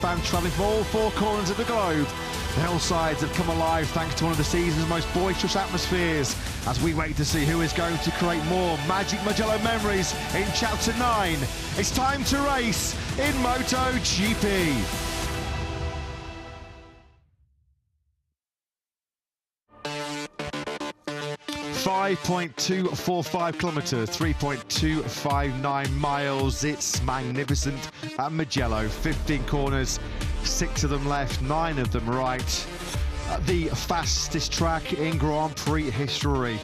Fans travelling from all four corners of the globe. The hillsides have come alive thanks to one of the season's most boisterous atmospheres as we wait to see who is going to create more magic Magello memories in Chapter 9. It's time to race in MotoGP. 5.245 kilometres, 3.259 miles. It's magnificent at Magello. 15 corners, 6 of them left, 9 of them right. The fastest track in Grand Prix history.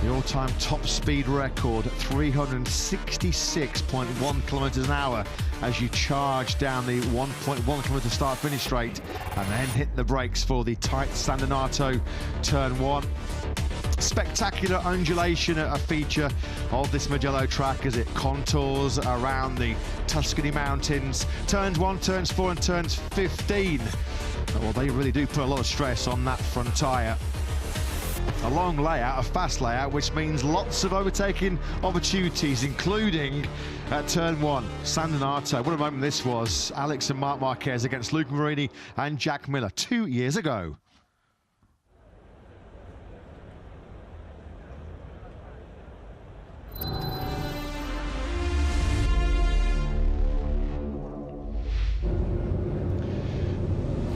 The all-time top speed record, 366.1 kilometres an hour as you charge down the 1.1 kilometre start-finish straight and then hit the brakes for the tight San Donato turn 1. Spectacular undulation, a feature of this Magello track as it contours around the Tuscany mountains. Turns 1, turns 4 and turns 15. Well, they really do put a lot of stress on that front tyre. A long layout, a fast layout, which means lots of overtaking opportunities, including at turn 1, San Donato. What a moment this was. Alex and Marc Marquez against Luke Marini and Jack Miller 2 years ago.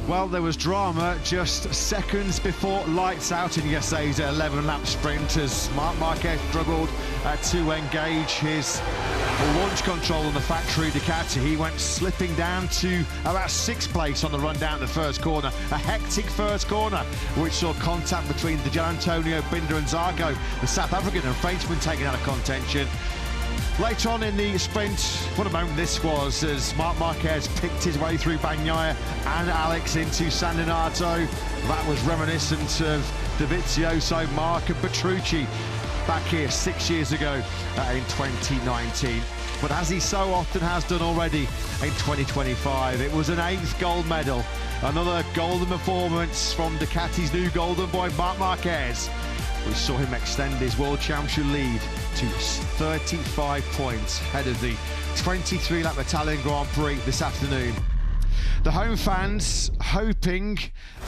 Well, there was drama just seconds before lights out in yesterday's 11-lap sprint as Marc Marquez struggled to engage his launch control on the factory Ducati. He went slipping down to about 6th place on the run down the first corner. A hectic first corner, which saw contact between the Giannantonio, Binder and Zarco, the South African and Frenchman taken out of contention. Later on in the sprint, what a moment this was as Marc Marquez picked his way through Bagnaia and Alex into San Donato. That was reminiscent of Dovizioso, Mark and Petrucci back here 6 years ago in 2019. But as he so often has done already in 2025, it was an 8th gold medal. Another golden performance from Ducati's new golden boy, Marc Marquez. We saw him extend his World Championship lead to 35 points ahead of the 23-lap Italian Grand Prix this afternoon. The home fans hoping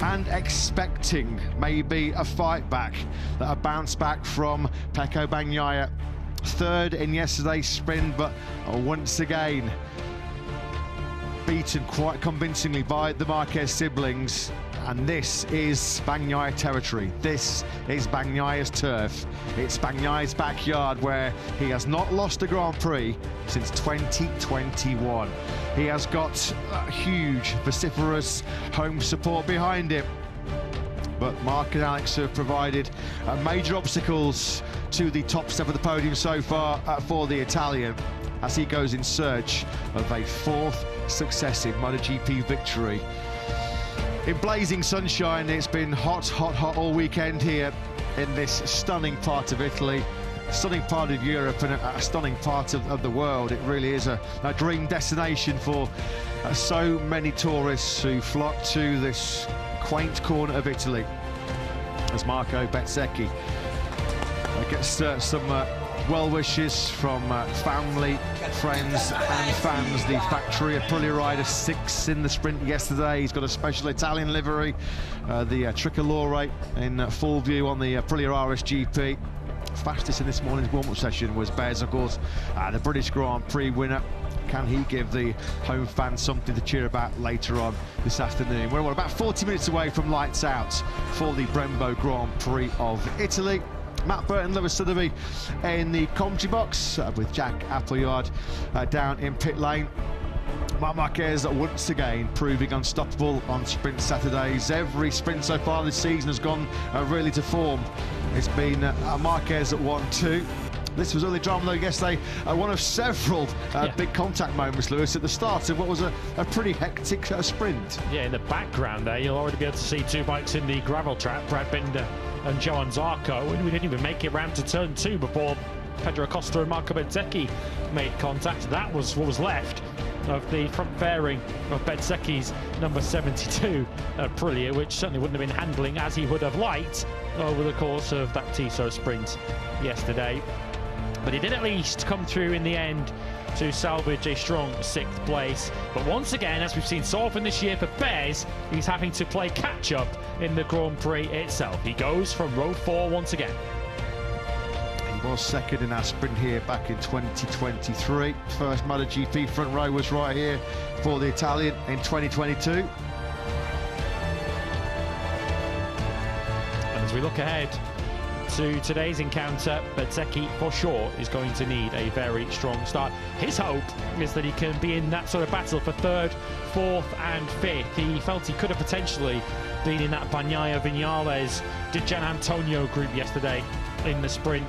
and expecting maybe a fight back, a bounce back from Pecco Bagnaia. 3rd in yesterday's sprint, but once again beaten quite convincingly by the Marquez siblings. And this is Bagnaia territory. This is Bagnaia's turf. It's Bagnaia's backyard where he has not lost a Grand Prix since 2021. He has got huge, vociferous home support behind him. But Mark and Alex have provided major obstacles to the top step of the podium so far for the Italian as he goes in search of a 4th successive MotoGP victory. In blazing sunshine, it's been hot, hot, hot all weekend here in this stunning part of Italy, stunning part of Europe and a stunning part of the world. It really is a dream destination for so many tourists who flock to this quaint corner of Italy. As Marco Bezzecchi gets some well wishes from family, friends and fans. The factory Aprilia rider 6 in the sprint yesterday. He's got a special Italian livery, the Tricolore in full view on the Aprilia RSGP. Fastest in this morning's warm-up session was Bez, of course, the British Grand Prix winner. Can he give the home fans something to cheer about later on this afternoon? We're about 40 minutes away from lights out for the Brembo Grand Prix of Italy. Matt Burton, Lewis Sotheby in the commentary box with Jack Appleyard down in pit lane. Marc Marquez once again proving unstoppable on sprint Saturdays. Every sprint so far this season has gone really to form. It's been Marquez at 1-2. This was only drama though yesterday, one of several big contact moments, Lewis, at the start of what was a pretty hectic sprint. Yeah, in the background there, you'll already be able to see 2 bikes in the gravel trap, Brad Binder and Johan Zarco. And we didn't even make it round to turn 2 before Pedro Acosta and Marco Bezzecchi made contact. That was what was left of the front fairing of Bezzecchi's number 72 Aprilia, which certainly wouldn't have been handling as he would have liked over the course of that Tissot sprint yesterday. But he did at least come through in the end to salvage a strong 6th place. But once again, as we've seen so often this year for Bez, he's having to play catch-up in the Grand Prix itself. He goes from row 4 once again. He was second in our sprint here back in 2023. First MotoGP front row was right here for the Italian in 2022. And as we look ahead to today's encounter, Bezzecchi for sure is going to need a very strong start. His hope is that he can be in that sort of battle for 3rd, 4th and 5th. He felt he could have potentially been in that Bagnaia Viñales de Giannantonio group yesterday in the sprint.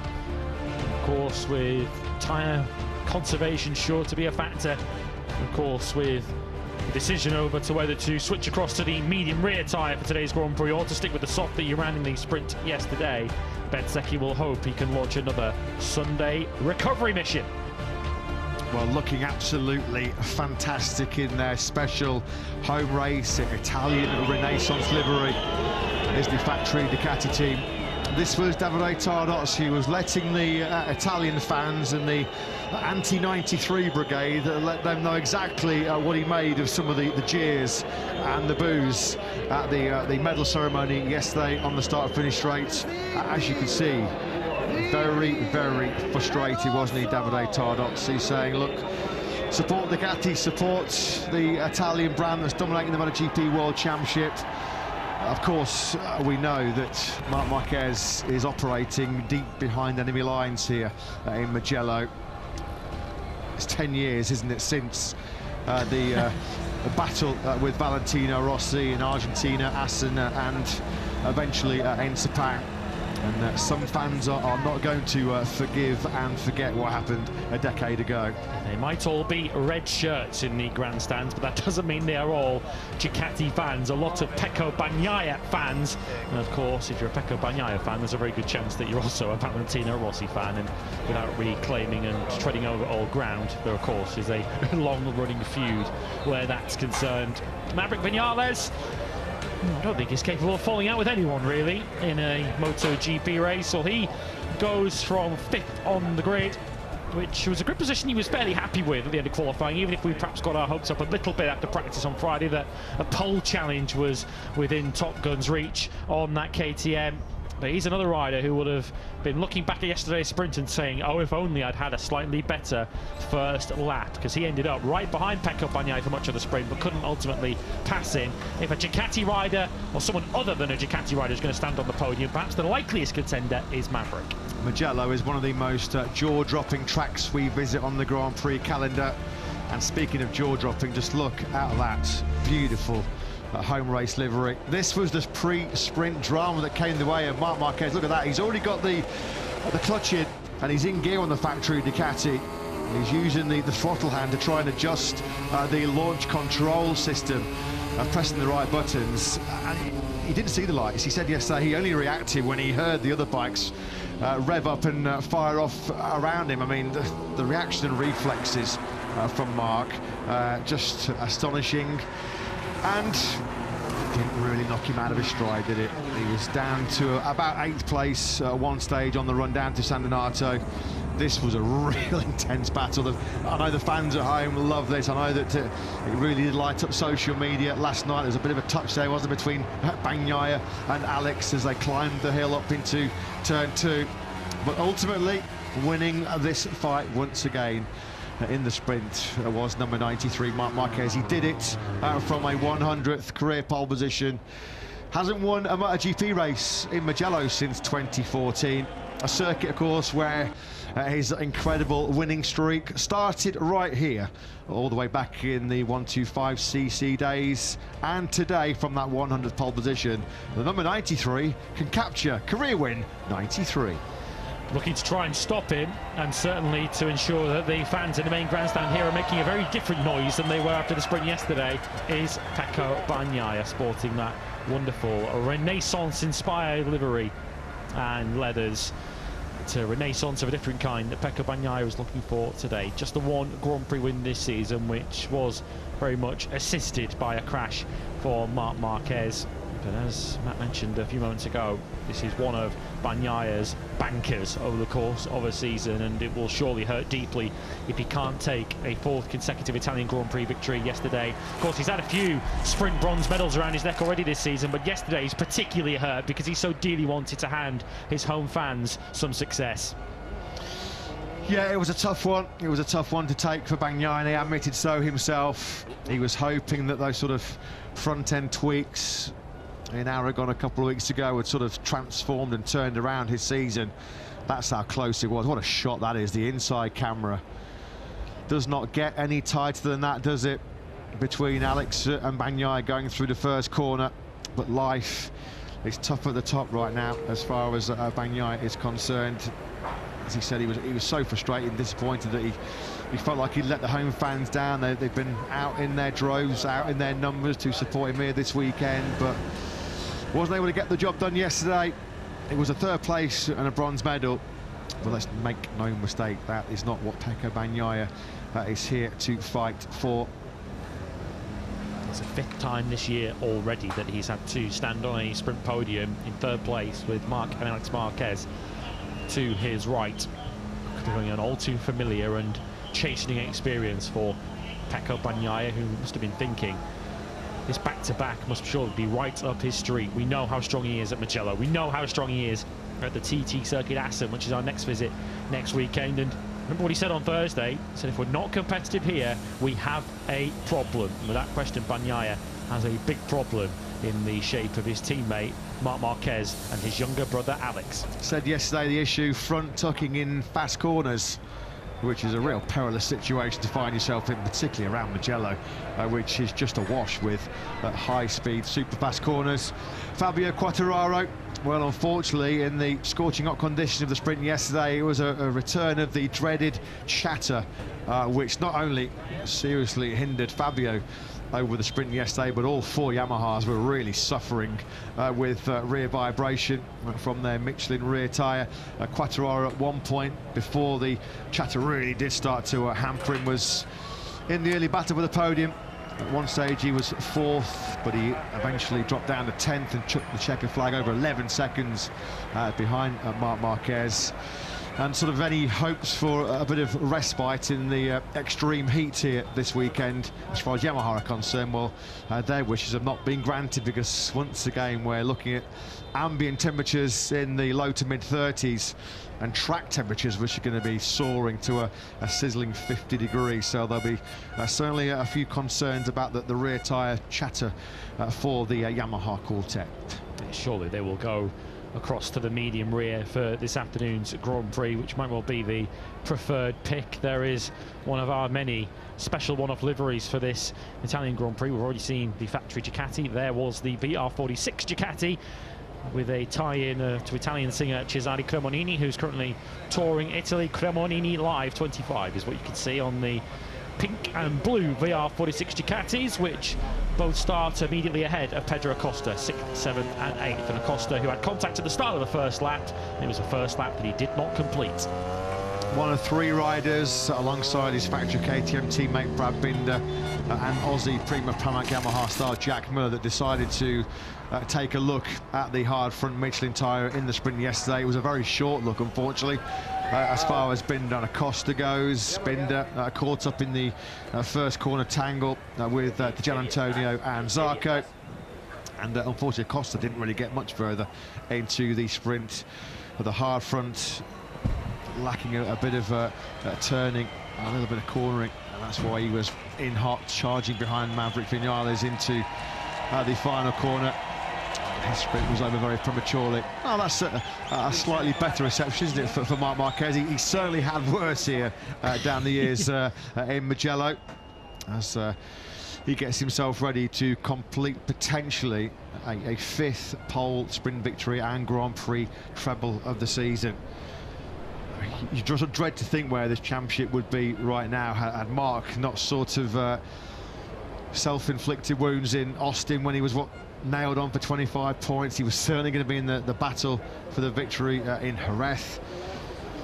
Of course, with tyre conservation sure to be a factor. Of course, with the decision over to whether to switch across to the medium rear tyre for today's Grand Prix or to stick with the soft that you ran in the sprint yesterday, Bezzecchi will hope he can launch another Sunday recovery mission. Well, looking absolutely fantastic in their special home race, Italian Renaissance livery is the factory Ducati team. This was Davide Tardozzi, who was letting the Italian fans and the anti-93 brigade let them know exactly what he made of some of the jeers and the boos at the medal ceremony yesterday on the start-finish straight. As you can see, very, very frustrated, wasn't he, Davide Tardozzi, saying, look, support Ducati, support the Italian brand that's dominating the MotoGP World Championship. Of course, we know that Marc Marquez is operating deep behind enemy lines here in Magello. It's 10 years, isn't it, since the battle with Valentino Rossi in Argentina, Assen, and eventually in Sepang. And some fans are not going to forgive and forget what happened a decade ago. They might all be red shirts in the grandstands, but that doesn't mean they are all Ducati fans. A lot of Pecco Bagnaia fans. And of course, if you're a Pecco Bagnaia fan, there's a very good chance that you're also a Valentino Rossi fan. And without reclaiming and treading over old ground, there, of course, is a long-running feud where that's concerned. Maverick Vi&ntilde, I don't think he's capable of falling out with anyone, really, in a MotoGP race. Well, he goes from 5th on the grid, which was a grid position he was fairly happy with at the end of qualifying, even if we perhaps got our hopes up a little bit after practice on Friday that a pole challenge was within Top Gun's reach on that KTM. But he's another rider who would have been looking back at yesterday's sprint and saying, oh, if only I'd had a slightly better first lap, because he ended up right behind Pecco Bagnaia for much of the sprint, but couldn't ultimately pass him. If a Ducati rider, or someone other than a Ducati rider, is going to stand on the podium, perhaps the likeliest contender is Maverick. Magello is one of the most jaw-dropping tracks we visit on the Grand Prix calendar. And speaking of jaw-dropping, just look at that beautiful home race livery. This was the pre-sprint drama that came the way of Marc Marquez. Look at that, he's already got the clutch in, and he's in gear on the factory Ducati. He's using the throttle hand to try and adjust the launch control system, pressing the right buttons. And he didn't see the lights. He said yesterday he only reacted when he heard the other bikes rev up and fire off around him. I mean, the reaction and reflexes from Marc, just astonishing. And didn't really knock him out of his stride, did it? He was down to about 8th place at one stage on the run down to San Donato. This was a real intense battle. I know the fans at home love this. I know that it really did light up social media last night. There was a bit of a touch there, wasn't it, between Bagnaia and Alex as they climbed the hill up into turn 2. But ultimately, winning this fight once again in the sprint was number 93, Marc Marquez. He did it from a 100th career pole position. Hasn't won a MotoGP race in Magello since 2014. A circuit, of course, where his incredible winning streak started right here, all the way back in the 125cc days. And today, from that 100th pole position, the number 93 can capture career win 93. Looking to try and stop him, and certainly to ensure that the fans in the main grandstand here are making a very different noise than they were after the sprint yesterday, is Pecco Bagnaia, sporting that wonderful Renaissance-inspired livery and leathers. It's a Renaissance of a different kind that Pecco Bagnaia was looking for today. Just the one Grand Prix win this season, which was very much assisted by a crash for Marc Marquez. But as Matt mentioned a few moments ago, this is one of Bagnaia's bankers over the course of a season, and it will surely hurt deeply if he can't take a 4th consecutive Italian Grand Prix victory yesterday. Of course, he's had a few sprint bronze medals around his neck already this season, but yesterday he's particularly hurt because he so dearly wanted to hand his home fans some success. Yeah, it was a tough one. It was a tough one to take for Bagnaia, and he admitted so himself. He was hoping that those sort of front-end tweaks in Aragon a couple of weeks ago had sort of transformed and turned around his season. That's how close it was. What a shot that is. The inside camera does not get any tighter than that, does it? Between Alex and Bagnaia going through the first corner. But life is tough at the top right now as far as Bagnaia is concerned. As he said, he was so frustrated and disappointed that he felt like he'd let the home fans down. They've been out in their droves, out in their numbers to support him here this weekend, but wasn't able to get the job done yesterday. It was a 3rd place and a bronze medal, but let's make no mistake, that is not what Pecco Bagnaia is here to fight for. It's the 5th time this year already that he's had to stand on a sprint podium in 3rd place with Marc and Alex Marquez to his right, becoming an all too familiar and chastening experience for Pecco Bagnaia, who must have been thinking this back-to-back must surely be right up his street. We know how strong he is at Magello. We know how strong he is at the TT Circuit Assen, which is our next visit next weekend. And remember what he said on Thursday? He said, if we're not competitive here, we have a problem. And without question, Bagnaia has a big problem in the shape of his teammate Marc Marquez and his younger brother Alex. Said yesterday the issue front tucking in fast corners, which is a real perilous situation to find yourself in, particularly around Magello, which is just awash with high-speed, super-fast corners. Fabio Quartararo, well, unfortunately, in the scorching hot conditions of the sprint yesterday, it was a return of the dreaded chatter, which not only seriously hindered Fabio over the sprint yesterday, but all 4 Yamahas were really suffering with rear vibration from their Michelin rear tyre. Quartararo at one point, before the chatter really did start to hamper him, was in the early battle for the podium. At one stage he was 4th, but he eventually dropped down to 10th and took the checker flag over 11 seconds behind Marc Marquez. And sort of any hopes for a bit of respite in the extreme heat here this weekend, as far as Yamaha are concerned, well, their wishes have not been granted, because once again we're looking at ambient temperatures in the low to mid 30s and track temperatures which are going to be soaring to a sizzling 50 degrees. So there'll be certainly a few concerns about the rear tyre chatter for the Yamaha quartet. Surely they will go across to the medium rear for this afternoon's Grand Prix, which might well be the preferred pick. There is one of our many special one-off liveries for this Italian Grand Prix. We've already seen the factory Ducati. There was the BR46 Ducati with a tie-in to Italian singer Cesare Cremonini, who's currently touring Italy. Cremonini Live 25 is what you can see on the pink and blue VR46 Ducatis, which both start immediately ahead of Pedro Acosta, 6th, 7th and 8th. And Acosta, who had contact at the start of the first lap, and it was the first lap that he did not complete. One of 3 riders alongside his factory KTM teammate Brad Binder and Aussie Prima Pramac Yamaha star Jack Miller that decided to take a look at the hard front Michelin tyre in the sprint yesterday. It was a very short look, unfortunately, as far as Binder and Acosta goes. Binder caught up in the first corner tangle with Giannantonio and Zarco, and unfortunately Acosta didn't really get much further into the sprint. But the hard front lacking a bit of turning, a little bit of cornering, and that's why he was in hot, charging behind Maverick Vi&ntilde into the final corner. His sprint was over very prematurely. Oh, that's a slightly better reception, isn't it, for Marc Marquez? He certainly had worse here down the years in Magello, as he gets himself ready to complete potentially a 5th pole sprint victory and Grand Prix treble of the season. You just dread to think where this championship would be right now had Marc not sort of self-inflicted wounds in Austin when he was nailed on for 25 points. He was certainly going to be in the battle for the victory in Jerez.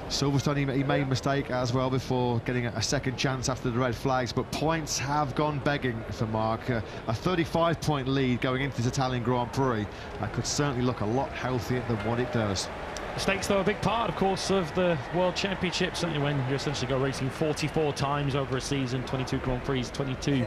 Silverstone, he made a mistake as well before getting a second chance after the red flags, but points have gone begging for Marc. A 35-point lead going into this Italian Grand Prix. That could certainly look a lot healthier than what it does. Mistakes, though, a big part, of course, of the World Championship, certainly when you essentially go racing 44 times over a season, 22 Grand Prix, 22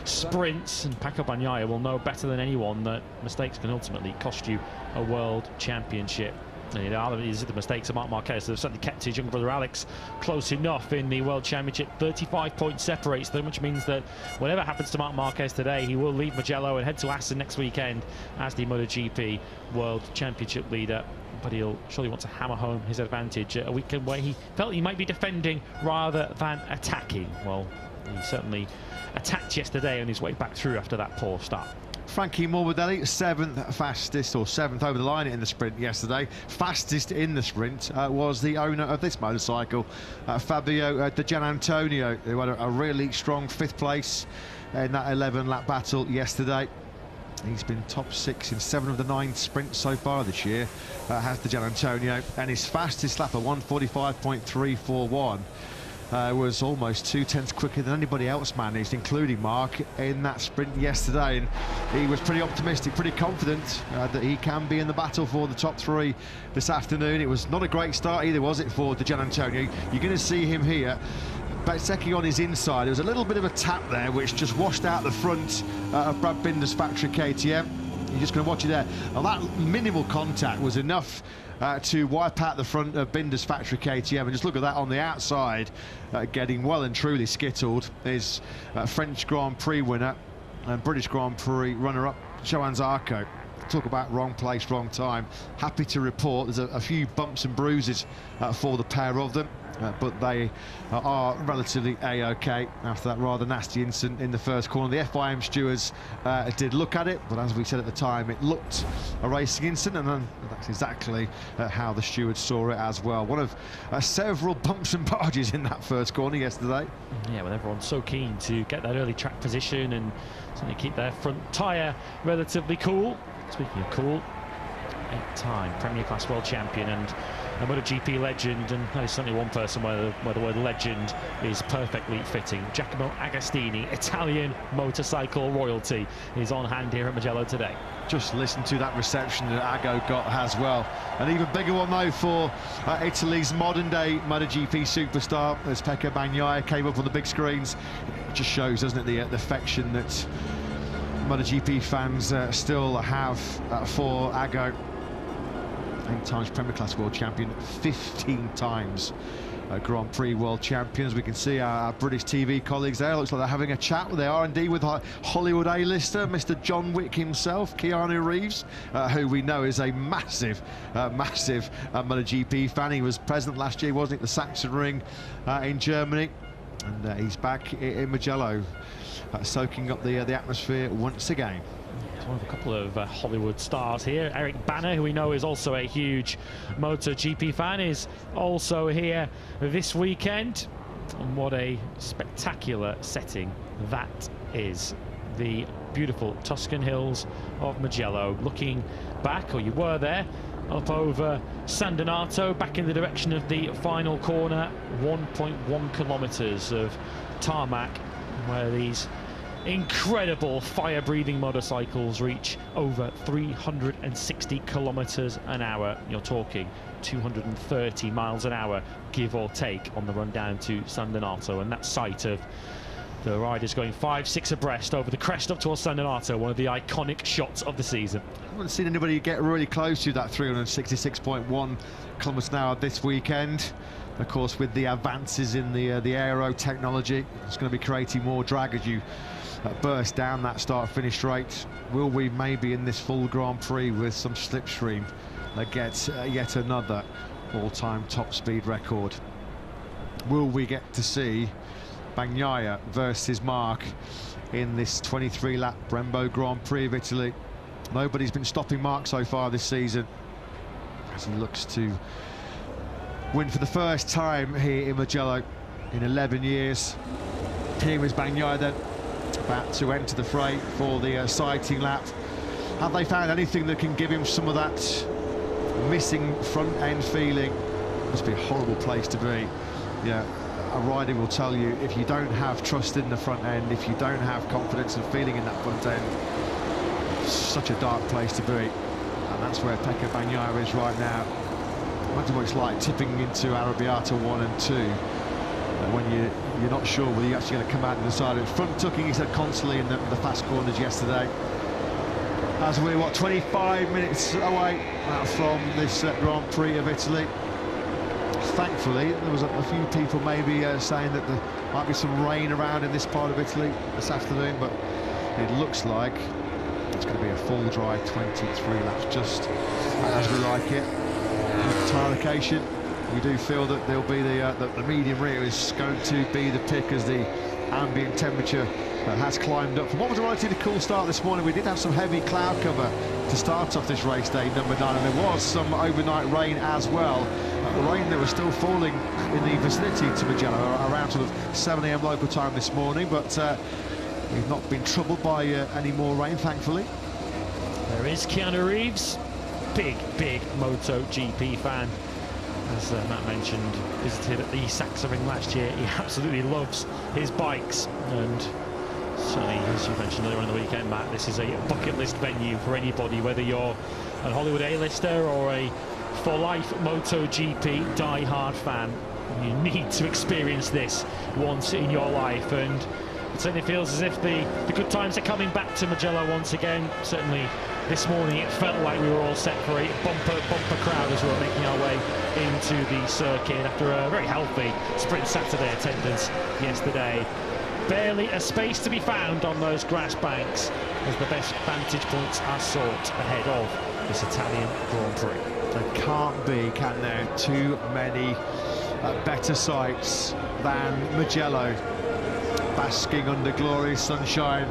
sprints, and Paco Bagnaia will know better than anyone that mistakes can ultimately cost you a World Championship. And these are the mistakes of Marc Marquez. They've certainly kept his younger brother Alex close enough in the World Championship. 35 points separates them, which means that whatever happens to Marc Marquez today, he will leave Magello and head to Assen next weekend as the MotoGP World Championship leader. But he'll surely want to hammer home his advantage at a weekend where he felt he might be defending rather than attacking. Well, he certainly attacked yesterday on his way back through after that poor start. Frankie Morbidelli, 7th fastest, or 7th over the line in the sprint yesterday. Fastest in the sprint was the owner of this motorcycle, Fabio Di Giannantonio, who had a really strong 5th place in that 11-lap battle yesterday. He's been top 6 in 7 of the 9 sprints so far this year, has Di Giannantonio, and his fastest lap of 1:45.341 was almost 2/10 quicker than anybody else managed, including Marc, in that sprint yesterday. And he was pretty optimistic, pretty confident that he can be in the battle for the top 3 this afternoon. It was not a great start either, was it, for Di Giannantonio? You're going to see him here. Bezzecchi on his inside. There was a little bit of a tap there which just washed out the front of Brad Binder's factory KTM. You're just going to watch it there. And that minimal contact was enough to wipe out the front of Binder's factory KTM. And just look at that on the outside, getting well and truly skittled is French Grand Prix winner and British Grand Prix runner-up Johann Zarco. Talk about wrong place, wrong time. Happy to report there's a few bumps and bruises for the pair of them. But they are relatively a-okay after that rather nasty incident in the first corner. The FIM stewards did look at it, but as we said at the time, it looked a racing incident, and that's exactly how the stewards saw it as well. One of several bumps and barges in that first corner yesterday. Yeah, well, everyone's so keen to get that early track position and certainly keep their front tyre relatively cool. Speaking of cool, 8-time Premier Class World Champion and a MotoGP legend, and there's certainly one person where the word legend is perfectly fitting. Giacomo Agostini, Italian motorcycle royalty, is on hand here at Magello today. Just listen to that reception that Ago got as well. An even bigger one though for Italy's modern-day MotoGP superstar as Pecco Bagnaia came up on the big screens. It just shows, doesn't it, the affection that MotoGP fans still have for Ago. 8 times Premier Class World Champion, 15 times Grand Prix World Champions. We can see our British TV colleagues there. Looks like they're having a chat. They are indeed with Hollywood A-lister, Mr. John Wick himself, Keanu Reeves, who we know is a massive MotoGP fan. He was present last year, wasn't it, the Saxon Ring in Germany, and he's back in Magello, soaking up the atmosphere once again. One of a couple of Hollywood stars here. Eric Bana, who we know is also a huge MotoGP fan, is also here this weekend. And what a spectacular setting that is. The beautiful Tuscan hills of Magello. Looking back, or you were there, up over San Donato, back in the direction of the final corner. 1.1 kilometers of tarmac where these incredible fire-breathing motorcycles reach over 360 kilometers an hour. You're talking 230 miles an hour, give or take, on the run down to San Donato. And that sight of the riders going 5-6 abreast over the crest up towards San Donato, one of the iconic shots of the season. I haven't seen anybody get really close to that 366.1 kilometers an hour this weekend. Of course, with the advances in the aero technology, it's going to be creating more drag as you burst down that start-finish straight. Will we maybe in this full Grand Prix with some slipstream that gets yet another all-time top speed record? Will we get to see Bagnaia versus Marc in this 23-lap Brembo Grand Prix of Italy? Nobody's been stopping Marc so far this season as he looks to win for the first time here in Magello in 11 years. Here is Bagnaia then, about to enter the fray for the sighting lap. Have they found anything that can give him some of that missing front end feeling must be a horrible place to be. Yeah, a rider will tell you, if you don't have trust in the front end, if you don't have confidence and feeling in that front end, it's such a dark place to be. And that's where Pecco Bagnaia is right now. Imagine what it's like tipping into Arrabbiata 1 and 2 when you're not sure whether you're actually going to come out and decide it. Front tucking, he said constantly in the fast corners yesterday. As we're, what, 25 minutes away from this Grand Prix of Italy. Thankfully, there was a few people maybe saying that there might be some rain around in this part of Italy this afternoon, but it looks like it's going to be a full dry 23 laps, just as we like it. Tyre location, we do feel that there'll be the medium rear is going to be the pick as the ambient temperature has climbed up. From what was a relatively cool start this morning, we did have some heavy cloud cover to start off this race day number 9, and there was some overnight rain as well. The rain that was still falling in the vicinity to Magello around sort of 7 AM local time this morning, but we've not been troubled by any more rain, thankfully. There is Keanu Reeves, big MotoGP fan. As Matt mentioned, visited at the Sachsenring last year. He absolutely loves his bikes, and certainly, as you mentioned earlier on the weekend, Matt, this is a bucket list venue for anybody, whether you're a Hollywood A-lister or a for-life MotoGP die-hard fan. You need to experience this once in your life, and it certainly feels as if the good times are coming back to Magello once again. Certainly this morning it felt like we were all set for a bumper crowd as we were making our way into the circuit after a very healthy Sprint Saturday attendance yesterday. Barely a space to be found on those grass banks as the best vantage points are sought ahead of this Italian Grand Prix. There can't be, can there, too many better sights than Magello, basking under glorious sunshine.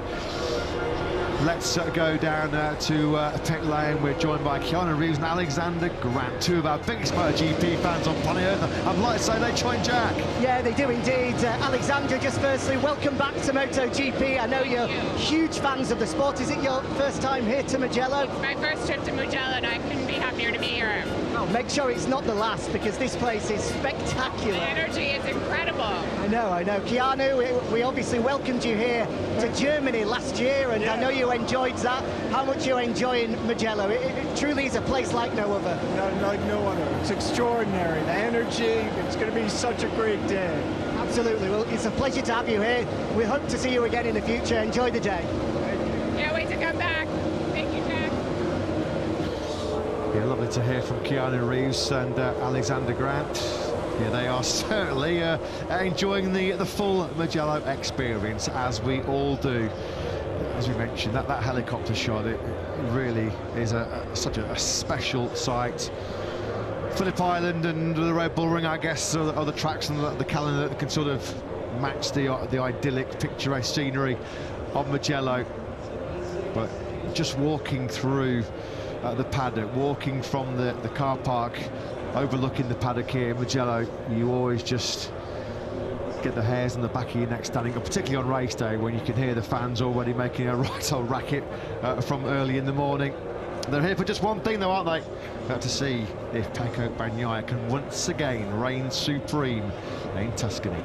Let's go down to pit lane. We're joined by Keanu Reeves and Alexander Grant, two of our biggest MotoGP fans on planet Earth. I'd like to say they join Jack. Yeah, they do indeed. Alexander, just firstly, welcome back to MotoGP. I know you're huge fans of the sport. Is it your first time here to Magello? It's my first trip to Magello, and I couldn't be happier to be here. Oh, make sure it's not the last, because this place is spectacular. The energy is incredible. I know. Keanu, we obviously welcomed you here to Germany last year, and I know you enjoyed that. How much you're enjoying Magello? It truly is a place like no other. Like no other. It's extraordinary. The energy, it's going to be such a great day. Absolutely. Well, it's a pleasure to have you here. We hope to see you again in the future. Enjoy the day. Can't wait to come back. Thank you, Jack. Yeah, lovely to hear from Keanu Reeves and Alexander Grant. Yeah, they are certainly enjoying the full Magello experience, as we all do. As we mentioned, that helicopter shot, it really is such a special sight. Phillip Island and the Red Bull Ring, I guess, are the tracks on the calendar that can sort of match the idyllic, picturesque scenery of Magello. But just walking through the paddock, walking from the car park overlooking the paddock here in Magello, you always just get the hairs on the back of your neck standing up, particularly on race day when you can hear the fans already making a right old racket from early in the morning. They're here for just one thing though, aren't they? To see if Pecco Bagnaia can once again reign supreme in Tuscany.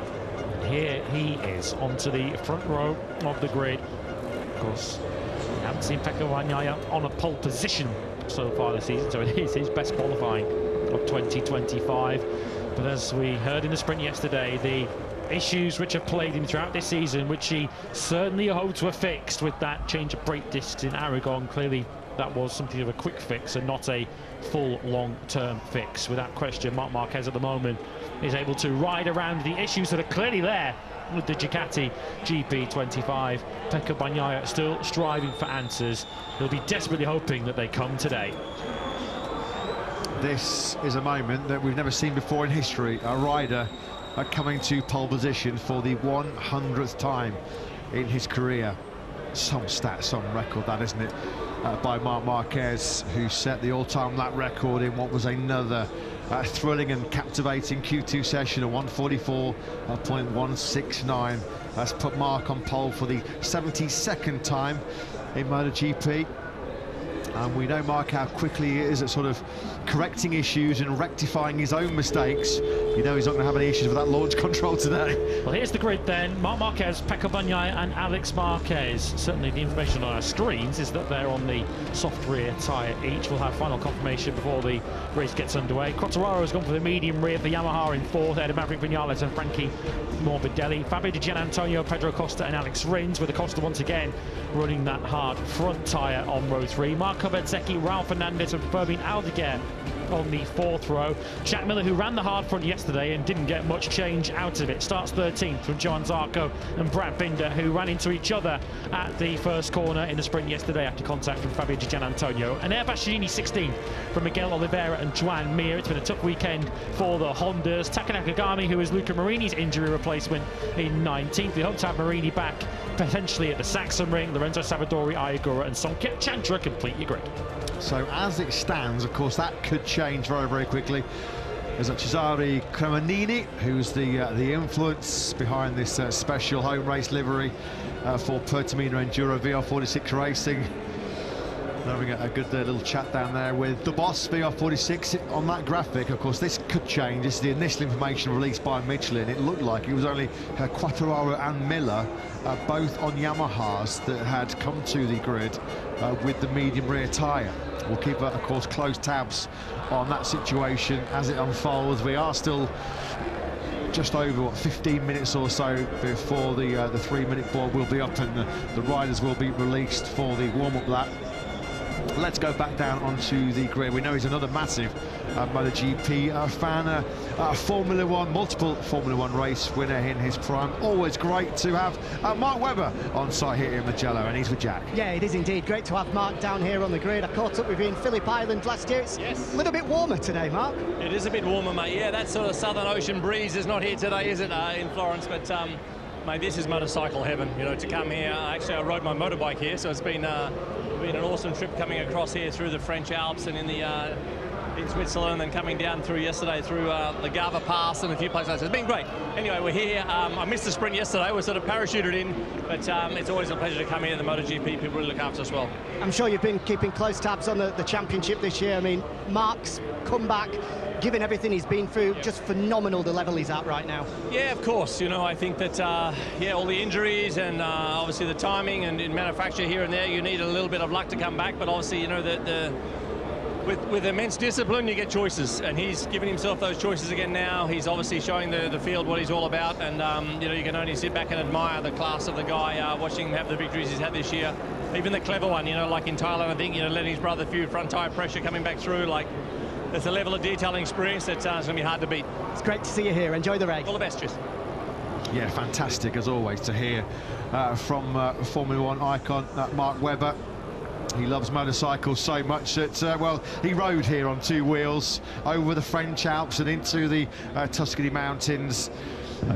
Here he is onto the front row of the grid. Of course, we haven't seen Pecco Bagnaia on a pole position so far this season, so it is his best qualifying of 2025. But as we heard in the sprint yesterday, the issues which have plagued him throughout this season, which he certainly hoped were fixed with that change of brake discs in Aragon, clearly that was something of a quick fix and not a full long-term fix. Without question, Marc Marquez at the moment is able to ride around the issues that are clearly there with the Ducati GP25. Pecco Bagnaia still striving for answers. He'll be desperately hoping that they come today. This is a moment that we've never seen before in history. A rider coming to pole position for the 100th time in his career. Some stat, some record that, isn't it? By Marc Marquez, who set the all-time lap record in what was another thrilling and captivating Q2 session of 144.169. That's put Marc on pole for the 72nd time in MotoGP. And we know Marc how quickly he is at sort of correcting issues and rectifying his own mistakes. You know he's not going to have any issues with that launch control today. Well, here's the grid then. Marc Marquez, Bagnaia and Alex Marquez. Certainly the information on our screens is that they're on the soft rear tyre each. We'll have final confirmation before the race gets underway. Quartararo has gone for the medium rear for Yamaha in fourth, ahead of Maverick Vi&ntilde and Frankie Morbidelli. Fabio Di Giannantonio, Pedro Costa and Alex Rins, with Acosta once again running that hard front tyre on row 3. Marco Bezzecchi, Raul Fernandez and Fermin Aldeguer on the fourth row. Jack Miller, who ran the hard front yesterday and didn't get much change out of it, starts 13th from Johan Zarco and Brad Binder, who ran into each other at the first corner in the sprint yesterday after contact from Fabio Di Giannantonio. And Air 16th from Miguel Oliveira and Joan Mir. It's been a tough weekend for the Hondas. Taka Nakagami, who is Luca Marini's injury replacement, in 19th. We hope to have Marini back potentially at the Saxon Ring. Lorenzo Savadori, Ayagura and Sonket Chandra complete your grid. So as it stands, of course, that could change very, very quickly. There's Cesare Cremonini, who's the influence behind this special home race livery for Pertamina Enduro VR46 Racing. Having a good little chat down there with the boss, VR46, on that graphic. Of course, this could change. This is the initial information released by Michelin. It looked like it was only Quartararo and Miller, both on Yamahas, that had come to the grid with the medium rear tyre. We'll keep, of course, close tabs on that situation as it unfolds. We are still just over, what, 15 minutes or so before the 3-minute board will be up and the riders will be released for the warm-up lap. Let's go back down onto the grid. We know he's another massive MotoGP fan, Formula One, multiple Formula One race winner in his prime. Always great to have Mark Webber on site here in Magello, and he's with Jack. Yeah, it is indeed great to have Mark down here on the grid. I caught up with you in Phillip Island last year. It's a little bit warmer today, Mark. It is a bit warmer, mate. Yeah, that sort of Southern Ocean breeze is not here today, is it, in Florence? But mate, this is motorcycle heaven. You know, to come here. Actually, I rode my motorbike here, so it's been an awesome trip coming across here through the French Alps and in Switzerland, and coming down through yesterday through the Gava Pass and a few places. It's been great. Anyway, we're here. I missed the sprint yesterday. We're sort of parachuted in, but it's always a pleasure to come here. The MotoGP people really look after us well. I'm sure you've been keeping close tabs on the championship this year. I mean, Mark's come back, given everything he's been through, just phenomenal the level he's at right now. Yeah, of course. You know, I think that, yeah, all the injuries and obviously the timing and in manufacture here and there, you need a little bit of luck to come back. But obviously, you know, with immense discipline, you get choices, and he's given himself those choices again now. He's obviously showing the field what he's all about, and you know, you can only sit back and admire the class of the guy, watching him have the victories he's had this year. Even the clever one, you know, like in Thailand, I think, you know, letting his brother few front tire pressure coming back through, like, there's a level of detailing experience that's going to be hard to beat. It's great to see you here. Enjoy the race. All the best, cheers. Yeah, fantastic as always to hear from Formula One icon Mark Webber. He loves motorcycles so much that, well, he rode here on two wheels over the French Alps and into the Tuscany Mountains.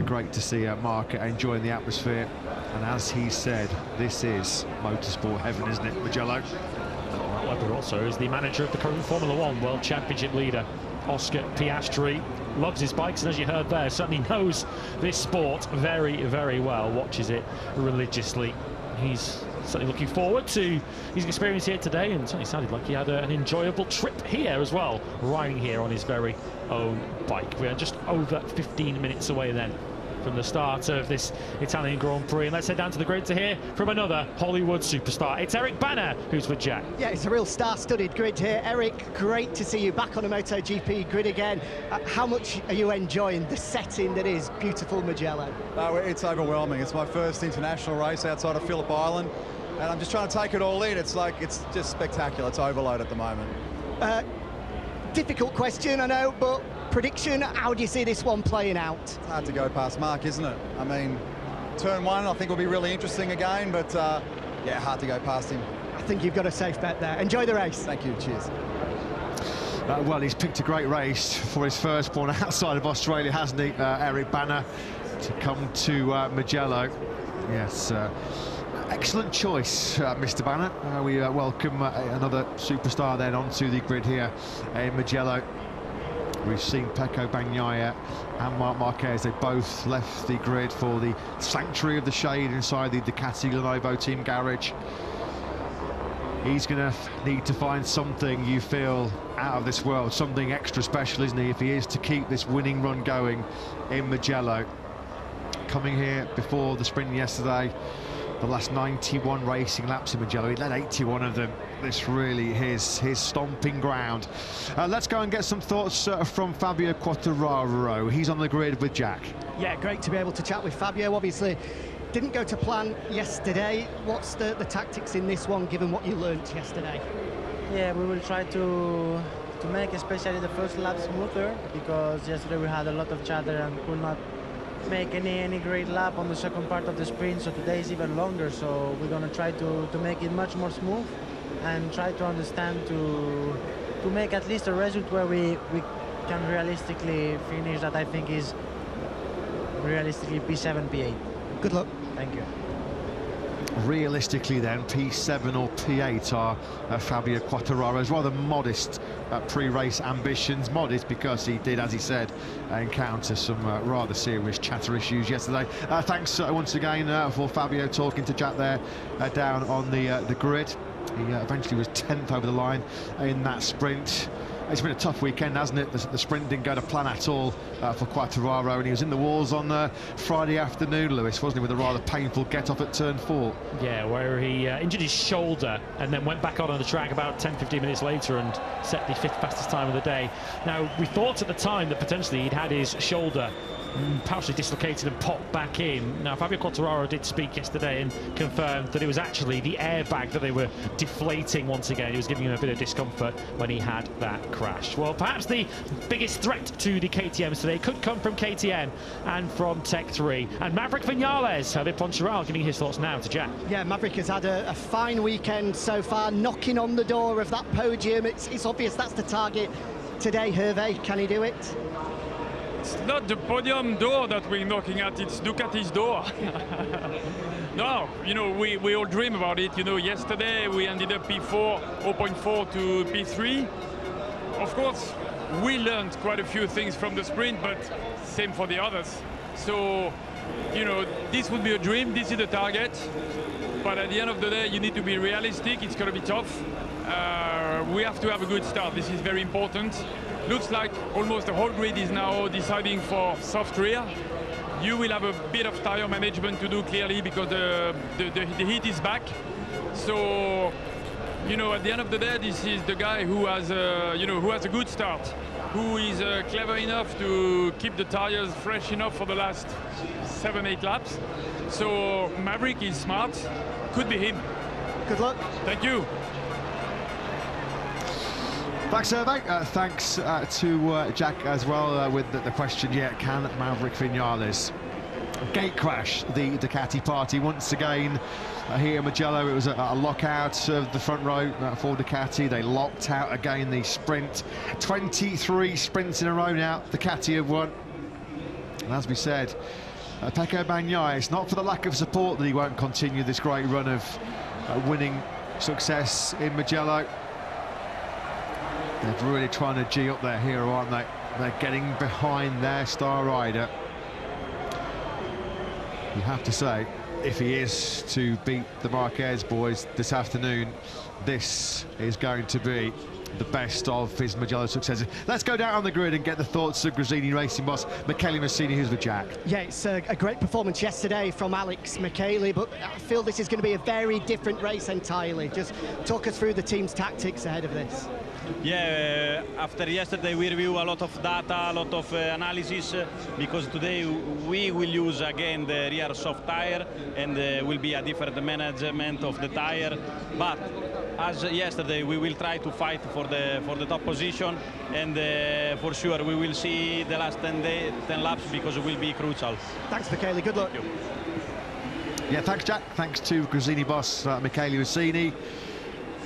Great to see Mark enjoying the atmosphere. And as he said, this is motorsport heaven, isn't it, Magello? Webber also is the manager of the current Formula One World Championship leader, Oscar Piastri. Loves his bikes, and as you heard there, certainly knows this sport very, very well, watches it religiously. He's certainly looking forward to his experience here today, and certainly sounded like he had an enjoyable trip here as well, riding here on his very own bike. We're just over 15 minutes away then from the start of this Italian Grand Prix, and let's head down to the grid to hear from another Hollywood superstar. It's Eric Bana who's with Jack. Yeah, it's a real star-studded grid here. Eric, great to see you back on a MotoGP grid again. How much are you enjoying the setting that is beautiful Magello? No, it's overwhelming. It's my first international race outside of Phillip Island, and I'm just trying to take it all in. It's like, it's just spectacular. It's overload at the moment. Difficult question, I know, but prediction, how do you see this one playing out? It's hard to go past Mark, isn't it? I mean, turn one, I think will be really interesting again, but yeah, hard to go past him. I think you've got a safe bet there. Enjoy the race. Thank you, cheers. Well, he's picked a great race for his first one outside of Australia, hasn't he, Eric Bana, to come to Magello. Yes, excellent choice, Mr. Bana. We welcome another superstar then onto the grid here in Magello. We've seen Pecco Bagnaia and Marc Marquez. They both left the grid for the sanctuary of the shade inside the Ducati Lenovo team garage. he's going to need to find something, you feel, out of this world, something extra special, isn't he, if he is to keep this winning run going in Magello. Coming here before the sprint yesterday, the last 91 racing laps in Magello, he led 81 of them. This really is his stomping ground. Let's go and get some thoughts from Fabio Quartararo. He's on the grid with Jack. Yeah, great to be able to chat with Fabio. Obviously, didn't go to plan yesterday. What's the tactics in this one, given what you learnt yesterday? Yeah, we will try to make especially the first lap smoother, because yesterday we had a lot of chatter and could not make any great lap on the second part of the sprint, so today is even longer, so we're going to try to make it much more smooth and try to understand to make at least a result where we can realistically finish that I think is realistically P7, P8. Good luck. Thank you. Realistically then, P7 or P8 are Fabio Quartararo's rather modest pre-race ambitions. Modest because he did, as he said, encounter some rather serious chatter issues yesterday. Thanks once again for Fabio talking to Jack there down on the grid. He eventually was 10th over the line in that sprint. It's been a tough weekend, hasn't it? The sprint didn't go to plan at all for Quartararo, and he was in the walls on Friday afternoon, Lewis, wasn't he, with a rather painful get-off at turn 4. Yeah, where he injured his shoulder and then went back on the track about 10-15 minutes later and set the 5th fastest time of the day. Now, we thought at the time that potentially he'd had his shoulder partially dislocated and popped back in. Now, Fabio Quartararo did speak yesterday and confirmed that it was actually the airbag that they were deflating once again. It was giving him a bit of discomfort when he had that crash. Well, perhaps the biggest threat to the KTMs today could come from KTM and from Tech 3. And Maverick Vi&ntilde, Javier Poncharal, giving his thoughts now to Jack. Yeah, Maverick has had a fine weekend so far, knocking on the door of that podium. It's obvious that's the target today. Hervé, can he do it? It's not the podium door that we're knocking at, it's Ducati's door. No, you know, we all dream about it. You know, yesterday we ended up P4, 0.4 to P3. Of course, we learned quite a few things from the sprint, but same for the others. So, you know, this would be a dream, this is the target. But at the end of the day, you need to be realistic, it's going to be tough. We have to have a good start, this is very important. Looks like almost the whole grid is now deciding for soft rear. You will have a bit of tire management to do clearly because the heat is back. So, you know, at the end of the day, this is the guy who has, you know, who has a good start, who is clever enough to keep the tires fresh enough for the last 7-8 laps. So Maverick is smart, could be him. Good luck. Thank you. Thanks, Hervé. Thanks to Jack as well with the question, can Maverick Vi&ntilde gate crash the Ducati party once again here in Magello? It was a lockout of the front row for Ducati. They locked out again the sprint. 23 sprints in a row now Ducati have won. And as we said, Pecco Bagnaia, it's not for the lack of support that he won't continue this great run of winning success in Magello. They're really trying to G up their hero, aren't they? They're getting behind their star rider. You have to say, if he is to beat the Marquez boys this afternoon, this is going to be the best of his Magello successes. Let's go down on the grid and get the thoughts of Gresini racing boss Michele Massini, who's with Jack. Yeah, it's a great performance yesterday from Alex Michele, but I feel this is going to be a very different race entirely. Just talk us through the team's tactics ahead of this. Yeah, after yesterday we review a lot of data, a lot of analysis, because today we will use again the rear soft tire and will be a different management of the tire. But as yesterday, we will try to fight for the top position, and for sure we will see the last 10 laps because it will be crucial. Thanks, Michele. Good luck. Thank you. Yeah, thanks, Jack. Thanks to Gresini boss Michele Massini.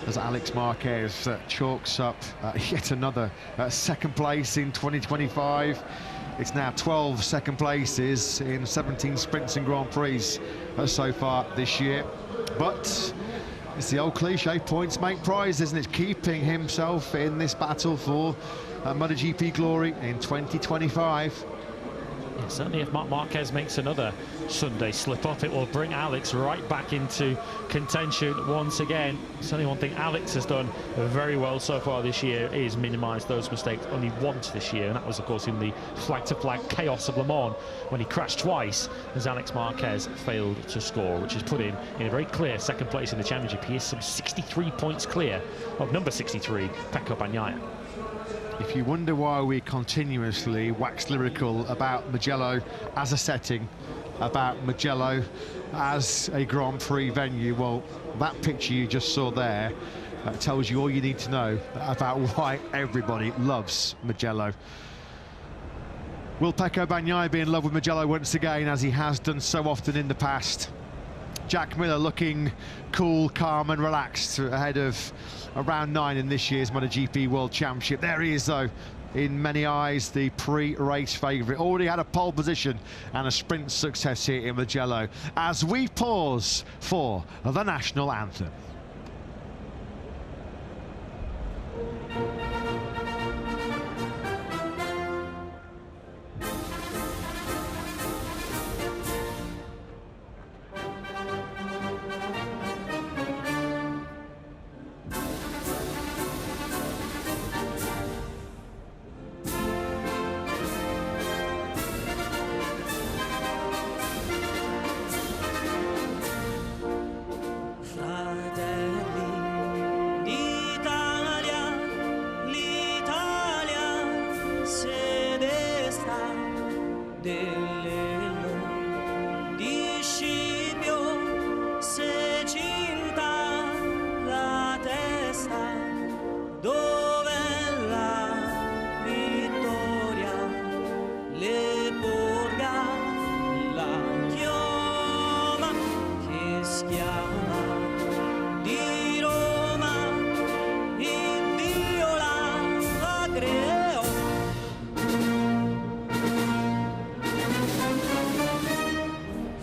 As Alex Marquez chalks up yet another second place in 2025. It's now 12 second places in 17 sprints and Grand Prix so far this year. But it's the old cliche, points make prizes, isn't it? Keeping himself in this battle for MotoGP glory in 2025. Certainly if Marc Marquez makes another Sunday slip-up, it will bring Alex right back into contention once again. Certainly one thing Alex has done very well so far this year is minimise those mistakes. Only once this year, and that was, of course, in the flag-to-flag chaos of Le Mans when he crashed twice as Alex Marquez failed to score, which has put him in a very clear second place in the championship. He is some 63 points clear of number 63, Pecco Bagnaia. If you wonder why we continuously wax lyrical about Magello as a setting, about Magello as a Grand Prix venue, well, that picture you just saw there tells you all you need to know about why everybody loves Magello. Will Pecco Bagnaia be in love with Magello once again, as he has done so often in the past? Jack Miller looking cool, calm and relaxed ahead of round 9 in this year's MotoGP World Championship. There he is, though, in many eyes, the pre-race favourite. Already had a pole position and a sprint success here in Magello, as we pause for the national anthem.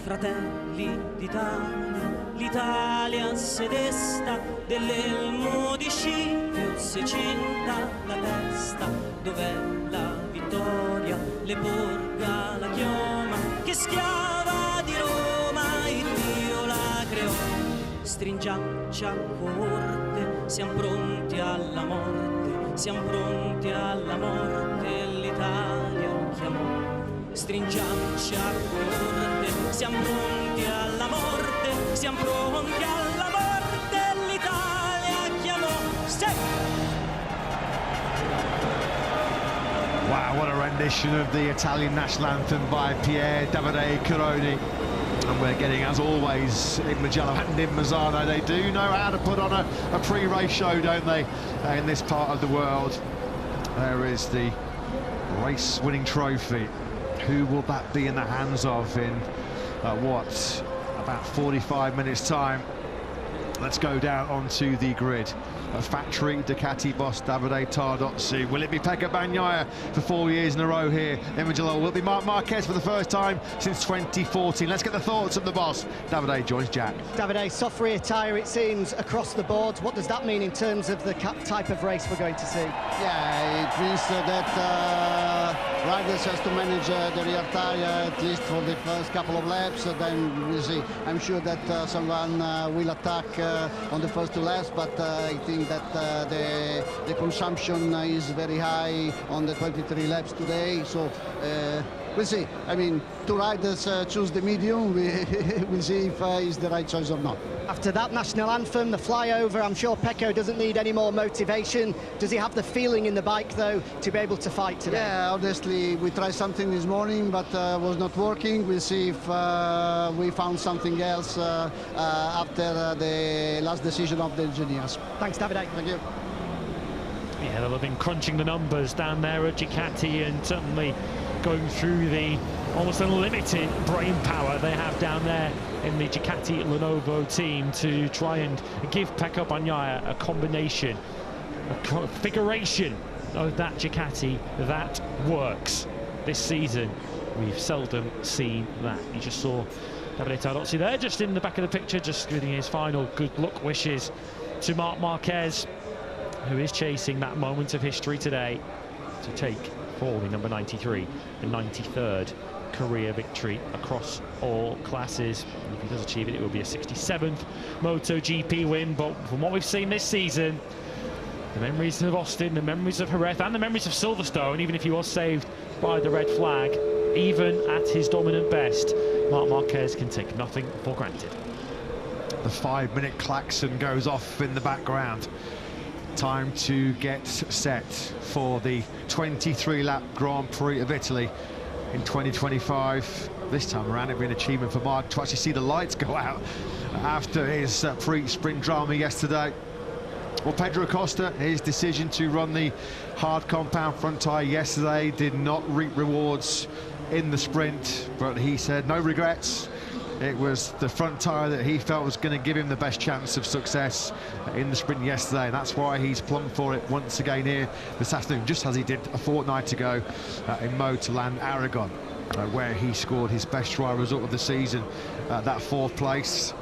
Fratelli d'Italia, l'Italia si desta, dell'elmo di Scipio si cinta la testa. Dov'è la vittoria? Le porga la chioma, che schiava di Roma il Dio la creò. Stringiamoci a corte, siamo pronti alla morte, siamo pronti alla morte, l'Italia chiamò. Stringiamoci a corte, siamo pronti alla morte, siamo pronti alla morte, l'Italia chiamò. Wow, what a rendition of the Italian national anthem by Pier Davide Caroni. And we're getting, as always, in Magello and in Mazzano, they do know how to put on a pre-race show, don't they, in this part of the world. There is the race-winning trophy. Who will that be in the hands of in, what, about 45 minutes' time? Let's go down onto the grid. A factory Ducati boss Davide Tardozzi. Will it be Pecco Bagnaia for 4 years in a row here in Magello? Will it be Marc Marquez for the first time since 2014? Let's get the thoughts of the boss. Davide joins Jack. Davide, soft rear tyre, it seems, across the board. What does that mean in terms of the type of race we're going to see? Yeah, it means that riders has to manage the rear tyre at least for the first couple of laps. Then we'll see. I'm sure that someone will attack on the first 2 laps, but I think that the consumption is very high on the 23 laps today, so we'll see. I mean, 2 riders choose the medium. We'll see if it's the right choice or not. After that national anthem, the flyover, I'm sure Pecco doesn't need any more motivation. Does he have the feeling in the bike, though, to be able to fight today? Yeah, honestly, we tried something this morning, but was not working. We'll see if we found something else after the last decision of the engineers. Thanks, Davide. Thank you. Yeah, they'll have been crunching the numbers down there at Ducati, and certainly going through the almost unlimited brain power they have down there in the Ducati Lenovo team to try and give Pecco Bagnaia a combination, a configuration of that Ducati that works this season. We've seldom seen that. You just saw Davide Tardozzi there, just in the back of the picture, just giving his final good luck wishes to Marc Marquez, who is chasing that moment of history today to take for the number 93 and 93rd career victory across all classes. And if he does achieve it, it will be a 67th MotoGP win. But from what we've seen this season, the memories of Austin, the memories of Jerez, and the memories of Silverstone, even if he was saved by the red flag, even at his dominant best, Marc Marquez can take nothing for granted. The 5-minute klaxon goes off in the background. Time to get set for the 23-lap Grand Prix of Italy in 2025. This time around, it'll be an achievement for Marc to actually see the lights go out after his pre-sprint drama yesterday. Well, Pedro Acosta, his decision to run the hard compound front tyre yesterday did not reap rewards in the sprint, but he said no regrets. It was the front tyre that he felt was going to give him the best chance of success in the sprint yesterday, and that's why he's plumbed for it once again here this afternoon, just as he did a fortnight ago in Motorland Aragon, where he scored his best try result of the season, that 4th place.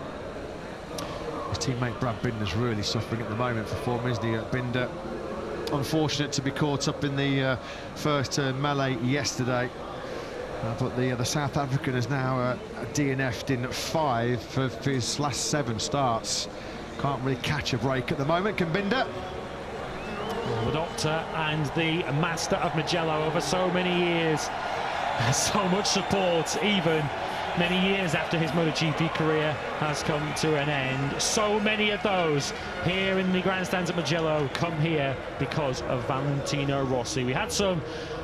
His teammate Brad Binder's really suffering at the moment for form, isn't he? Binder, unfortunate to be caught up in the first turn melee yesterday. But the South African is now DNF'd in 5 of his last 7 starts. Can't really catch a break at the moment, can Binder? The doctor and the master of Magello over so many years. So much support, even many years after his MotoGP career has come to an end. So many of those here in the grandstands at Magello come here because of Valentino Rossi. We had some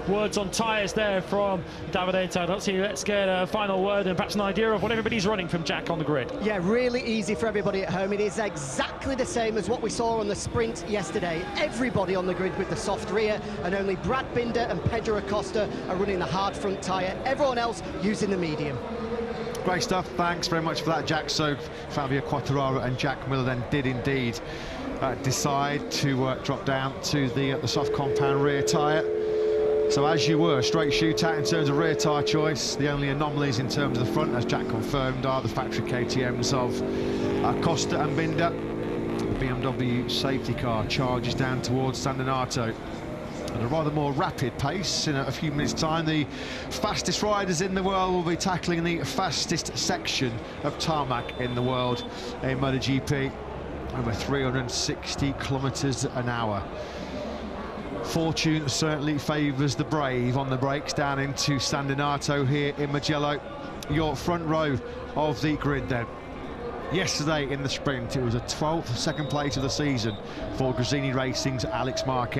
words on tyres there from Davide Tardozzi. Let's get a final word and perhaps an idea of what everybody's running from Jack on the grid. Yeah, really easy for everybody at home. It is exactly the same as what we saw on the sprint yesterday. Everybody on the grid with the soft rear, and only Brad Binder and Pedro Acosta are running the hard front tyre. Everyone else using the medium. Great stuff, thanks very much for that, Jack. So Fabio Quartararo and Jack Miller then did indeed decide to drop down to the soft compound rear tyre. So as you were, straight shootout in terms of rear tyre choice. The only anomalies in terms of the front, as Jack confirmed, are the factory KTMs of Acosta and Binder. The BMW safety car charges down towards San Donato at a rather more rapid pace. In a few minutes' time, the fastest riders in the world will be tackling the fastest section of tarmac in the world in MotoGP, over 360 kilometers an hour. Fortune certainly favours the brave on the brakes down into San Donato here in Magello. Your front row of the grid then. Yesterday in the sprint, it was a 12th second place of the season for Gresini Racing's Alex Marquez.